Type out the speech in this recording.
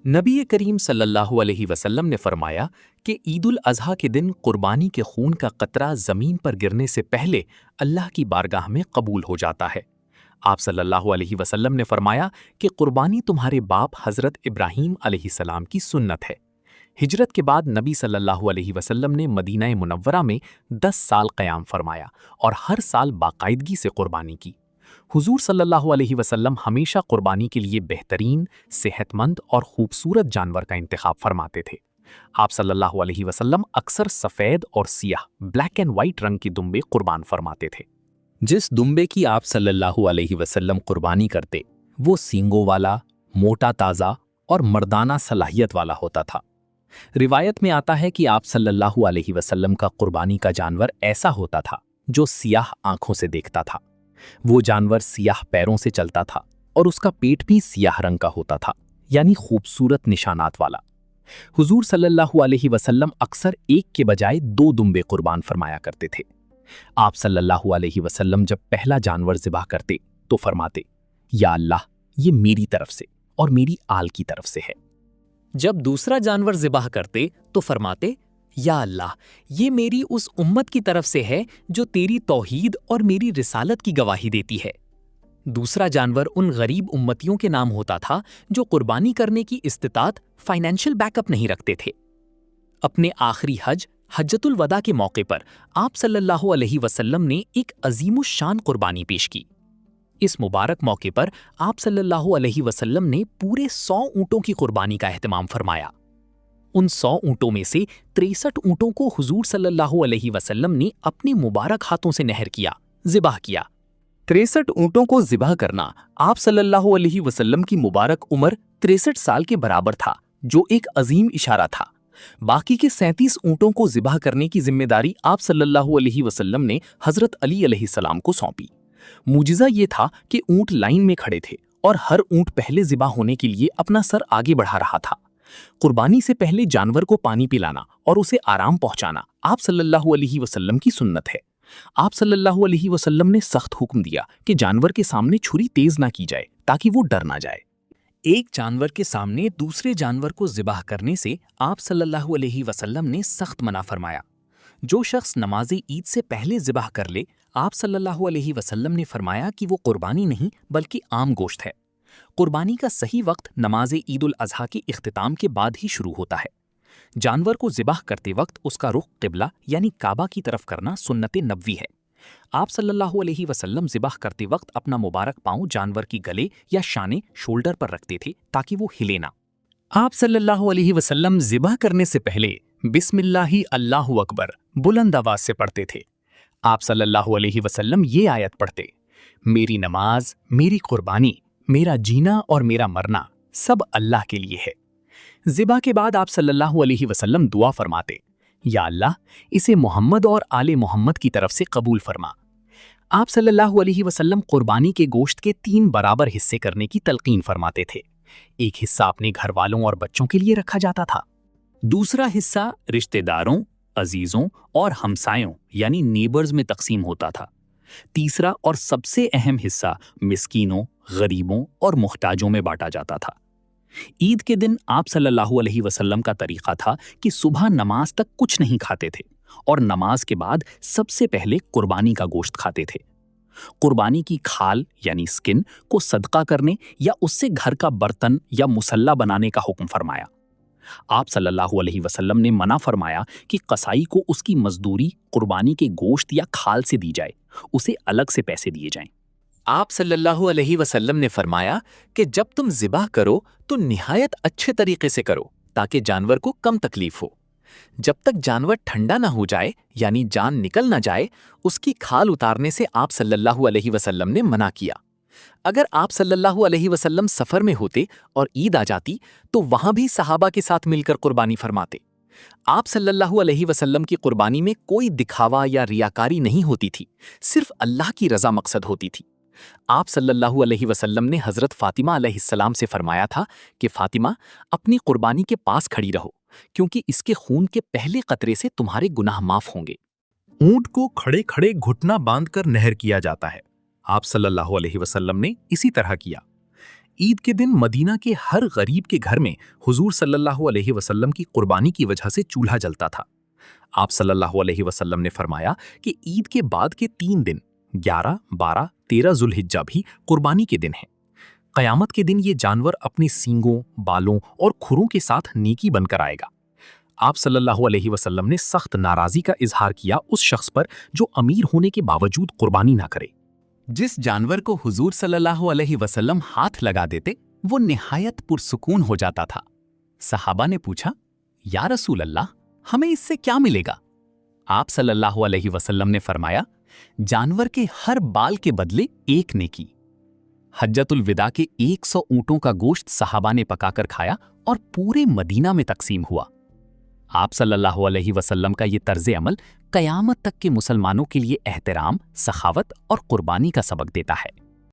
نبی کریم صلی اللہ علیہ وسلم نے فرمایا کہ عید الاضحیٰ کے دن قربانی کے خون کا قطرہ زمین پر گرنے سے پہلے اللہ کی بارگاہ میں قبول ہو جاتا ہے۔ آپ صلی اللہ علیہ وسلم نے فرمایا کہ قربانی تمہارے باپ حضرت ابراہیم علیہ السلام کی سنت ہے۔ ہجرت کے بعد نبی صلی اللہ علیہ وسلم نے مدینہ منورہ میں 10 سال قیام فرمایا اور ہر سال باقاعدگی سے قربانی کی۔ حضور صلی اللہ علیہ وسلم ہمیشہ قربانی کے لیے بہترین، صحت مند اور خوبصورت جانور کا انتخاب فرماتے تھے۔ آپ صلی اللہ علیہ وسلم اکثر سفید اور سیاہ بلیک اینڈ وائٹ رنگ کے دمبے قربان فرماتے تھے۔ جس دمبے کی آپ صلی اللہ علیہ وسلم قربانی کرتے وہ سینگوں والا، موٹا تازہ اور مردانہ صلاحیت والا ہوتا تھا۔ روایت میں آتا ہے کہ آپ صلی اللہ علیہ وسلم کا قربانی کا جانور ایسا ہوتا تھا جو سیاہ آنکھوں سے دیکھتا تھا۔ وہ جانور سیاہ پیروں سے چلتا تھا اور اس کا پیٹ بھی سیاہ رنگ کا ہوتا تھا، یعنی خوبصورت نشانات والا۔ حضور صلی اللہ علیہ وسلم اکثر ایک کے بجائے 2 دمبے قربان فرمایا کرتے تھے۔ آپ صلی اللہ علیہ وسلم جب پہلا جانور ذبح کرتے تو فرماتے، یا اللہ، یہ میری طرف سے اور میری آل کی طرف سے ہے۔ جب دوسرا جانور ذبح کرتے تو فرماتے، یا اللہ، یہ میری اس امت کی طرف سے ہے جو تیری توحید اور میری رسالت کی گواہی دیتی ہے۔ دوسرا جانور ان غریب امتیوں کے نام ہوتا تھا جو قربانی کرنے کی استطاعت فائنینشل بیک اپ نہیں رکھتے تھے۔ اپنے آخری حجۃ الوداع کے موقع پر آپ صلی اللہ علیہ وسلم نے ایک عظیم الشان قربانی پیش کی۔ اس مبارک موقع پر آپ صلی اللہ علیہ وسلم نے پورے 100 اونٹوں کی قربانی کا اہتمام فرمایا۔ ان 100 اونٹوں میں سے 63 اونٹوں کو حضور صلی اللہ علیہ وسلم نے اپنے مبارک ہاتھوں سے نہر کیا، ذبح کیا۔ 63 اونٹوں کو ذبح کرنا آپ صلی اللہ علیہ وسلم کی مبارک عمر 63 سال کے برابر تھا، جو ایک عظیم اشارہ تھا۔ باقی کے 37 اونٹوں کو ذبح کرنے کی ذمہ داری آپ صلی اللہ علیہ وسلم نے حضرت علی علیہ السلام کو سونپی۔ معجزہ یہ تھا کہ اونٹ لائن میں کھڑے تھے اور ہر اونٹ پہلے ذبح ہونے کے لیے اپنا سر آگے بڑھا رہا تھا۔ قربانی سے پہلے جانور کو پانی پلانا اور اسے آرام پہنچانا آپ صلی اللہ علیہ وسلم کی سنت ہے۔ آپ صلی اللہ علیہ وسلم نے سخت حکم دیا کہ جانور کے سامنے چھری تیز نہ کی جائے تاکہ وہ ڈر نہ جائے۔ ایک جانور کے سامنے دوسرے جانور کو ذبح کرنے سے آپ صلی اللہ علیہ وسلم نے سخت منع فرمایا۔ جو شخص نماز عید سے پہلے ذبح کر لے، آپ صلی اللہ علیہ وسلم نے فرمایا کہ وہ قربانی نہیں بلکہ عام گوشت ہے۔ قربانی کا صحیح وقت نماز عید الاضحیٰ کے اختتام کے بعد ہی شروع ہوتا ہے۔ جانور کو ذبح کرتے وقت اس کا رخ قبلہ یعنی کعبہ کی طرف کرنا سنت نبوی ہے۔ آپ صلی اللہ علیہ وسلم ذبح کرتے وقت اپنا مبارک پاؤں جانور کی گلے یا شانے شولڈر پر رکھتے تھے تاکہ وہ ہلے نہ۔ آپ صلی اللہ علیہ وسلم ذبح کرنے سے پہلے بسم اللہ اللہ اکبر بلند آواز سے پڑھتے تھے۔ آپ صلی اللہ علیہ وسلم یہ آیت پڑھتے، میری نماز، میری قربانی، میرا جینا اور میرا مرنا سب اللہ کے لیے ہے۔ ذبح کے بعد آپ صلی اللہ علیہ وسلم دعا فرماتے، یا اللہ، اسے محمد اور آل محمد کی طرف سے قبول فرما۔ آپ صلی اللہ علیہ وسلم قربانی کے گوشت کے 3 برابر حصے کرنے کی تلقین فرماتے تھے۔ ایک حصہ اپنے گھر والوں اور بچوں کے لیے رکھا جاتا تھا، دوسرا حصہ رشتہ داروں، عزیزوں اور ہمسایوں یعنی نیبرز میں تقسیم ہوتا تھا، تیسرا اور سب سے اہم حصہ مسکینوں، غریبوں اور محتاجوں میں بانٹا جاتا تھا۔ عید کے دن آپ صلی اللہ علیہ وسلم کا طریقہ تھا کہ صبح نماز تک کچھ نہیں کھاتے تھے اور نماز کے بعد سب سے پہلے قربانی کا گوشت کھاتے تھے۔ قربانی کی کھال یعنی سکن کو صدقہ کرنے یا اس سے گھر کا برتن یا مصلی بنانے کا حکم فرمایا۔ آپ صلی اللہ علیہ وسلم نے منع فرمایا کہ قصائی کو اس کی مزدوری قربانی کے گوشت یا کھال سے دی جائے، اسے الگ سے پیسے دیے جائیں۔ آپ صلی اللہ علیہ وسلم نے فرمایا کہ جب تم ذبح کرو تو نہایت اچھے طریقے سے کرو تاکہ جانور کو کم تکلیف ہو۔ جب تک جانور ٹھنڈا نہ ہو جائے یعنی جان نکل نہ جائے، اس کی کھال اتارنے سے آپ صلی اللہ علیہ وسلم نے منع کیا۔ اگر آپ صلی اللہ علیہ وسلم سفر میں ہوتے اور عید آ جاتی تو وہاں بھی صحابہ کے ساتھ مل کر قربانی فرماتے۔ آپ صلی اللہ علیہ وسلم کی قربانی میں کوئی دکھاوا یا ریاکاری نہیں ہوتی تھی، صرف اللہ کی رضا مقصد ہوتی تھی۔ آپ صلی اللہ علیہ وسلم نے حضرت فاطمہ علیہ السلام سے فرمایا تھا کہ فاطمہ، اپنی قربانی کے پاس کھڑی رہو کیونکہ اس کے خون کے پہلے قطرے سے تمہارے گناہ معاف ہوں گے۔ اونٹ کو کھڑے کھڑے گھٹنا باندھ کر نہر کیا جاتا ہے۔ آپ صلی اللہ علیہ وسلم نے اسی طرح کیا۔ عید کے دن مدینہ کے ہر غریب کے گھر میں حضور صلی اللہ علیہ وسلم کی قربانی کی وجہ سے چولہا جلتا تھا۔ آپ صلی اللہ علیہ وسلم نے فرمایا کہ عید کے بعد کے 3 دن 11، 12، 13 ذوالحجہ بھی قربانی کے دن ہیں۔ قیامت کے دن یہ جانور اپنے سینگوں، بالوں اور کھروں کے ساتھ نیکی بن کر آئے گا۔ آپ صلی اللہ علیہ وسلم نے سخت ناراضی کا اظہار کیا اس شخص پر جو امیر ہونے کے باوجود قربانی نہ کرے۔ جس جانور کو حضور صلی اللہ علیہ وسلم ہاتھ لگا دیتے وہ نہایت پرسکون ہو جاتا تھا۔ صحابہ نے پوچھا، یا رسول اللہ، ہمیں اس سے کیا ملے گا؟ آپ صلی اللہ علیہ وسلم نے فرمایا، جانور کے ہر بال کے بدلے 1 نیکی۔ حجۃ الوداع کے 100 اونٹوں کا گوشت صحابہ نے پکا کر کھایا اور پورے مدینہ میں تقسیم ہوا۔ آپ صلی اللہ علیہ وسلم کا یہ طرز عمل قیامت تک کے مسلمانوں کے لیے احترام، سخاوت اور قربانی کا سبق دیتا ہے۔